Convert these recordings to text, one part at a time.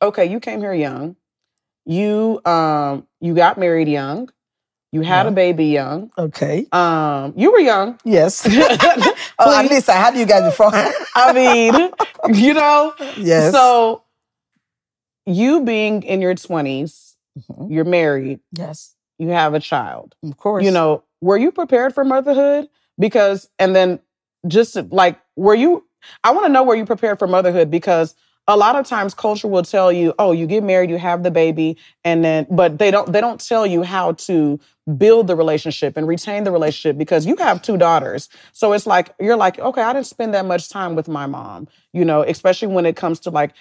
Okay, you came here young. You got married young. You had a baby young. Okay. You were young. Yes. At least I had you guys before. I mean, Yes. So you being in your 20s, you're married. Yes. You have a child. Of course. Were you prepared for motherhood? I want to know, were you prepared for motherhood? Because a lot of times culture will tell you, oh, you get married, you have the baby, but they don't tell you how to build the relationship and retain the relationship, because you have 2 daughters. So it's like, you're like, okay, I didn't spend that much time with my mom, especially when it comes to like,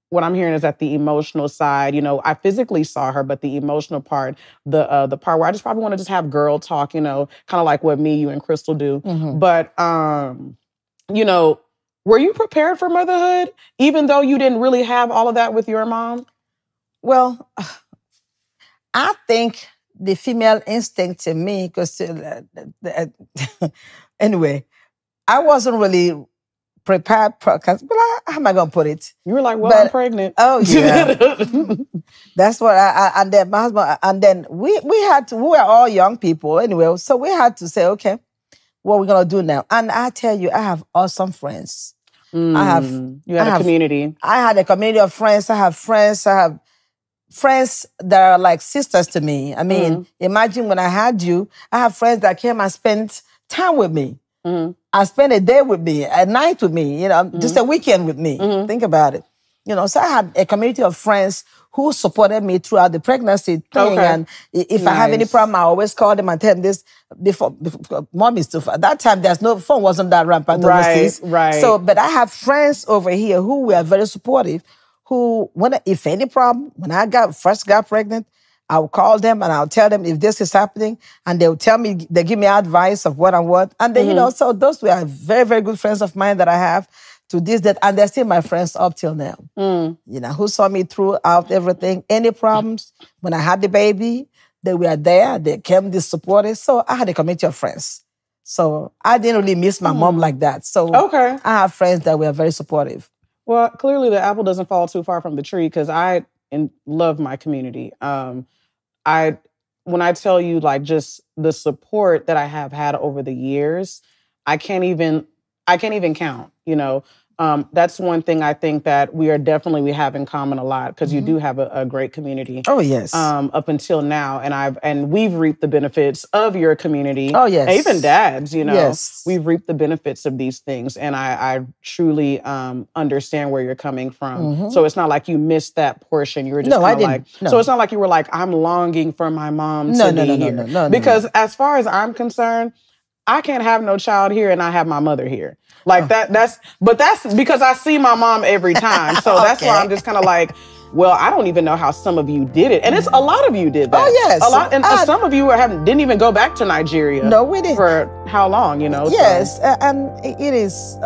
what I'm hearing is that the emotional side, I physically saw her, but the emotional part, the part where I just probably want to just have girl talk, kind of like what me, you, and Crystal do. Mm-hmm. But, were you prepared for motherhood, even though you didn't really have all of that with your mom? Well, I think the female instinct in me, because anyway, I wasn't really prepared. How am I going to put it? You were like, well, I'm pregnant. Oh, yeah. That's what and then my husband, and then we were all young people anyway, so we had to say, okay, what we're going to do now. And I tell you, I have awesome friends. You had a community. I had a community of friends. I have friends that are like sisters to me. I mean, imagine when I had you, I have friends that came and spent time with me. Mm-hmm. I spent a day with me, a night with me, just a weekend with me. Mm-hmm. Think about it. So I had a community of friends who supported me throughout the pregnancy thing. Okay. And if I have any problem, I always call them and tell them this before mom is too far. At that time, there's no phone, wasn't that rampant overseas. Right. So, but I have friends over here who were very supportive, who, if any problem, when I first got pregnant, I'll call them and I'll tell them if this is happening, and they'll tell me, they give me advice of what and what. And then, so those were very, very good friends of mine that I have to this, that, and they're still my friends up till now. Who saw me throughout everything. Any problems, when I had the baby, they were there, they came, they supported. So I had a community of friends. So I didn't really miss my mom like that. So I have friends that were very supportive. Well, clearly the apple doesn't fall too far from the tree, because I love my community. When I tell you, like, just the support that I have had over the years, I can't even count, That's one thing I think that we have in common a lot, because you do have a great community. Oh, yes. Up until now. And we've reaped the benefits of your community. Oh, yes. And even dads, Yes. We've reaped the benefits of these things. And I truly understand where you're coming from. So it's not like you missed that portion. You were just So it's not like you were like, I'm longing for my mom to be here. No. Because as far as I'm concerned, I can't have no child here and I have my mother here. Like that's because I see my mom every time. So that's why I'm just kind of like, well, I don't even know how some of you did it. And it's a lot of you did that. Oh, yes. A lot. And some of you didn't even go back to Nigeria. No, we didn't. For how long, Yes. So. And it is,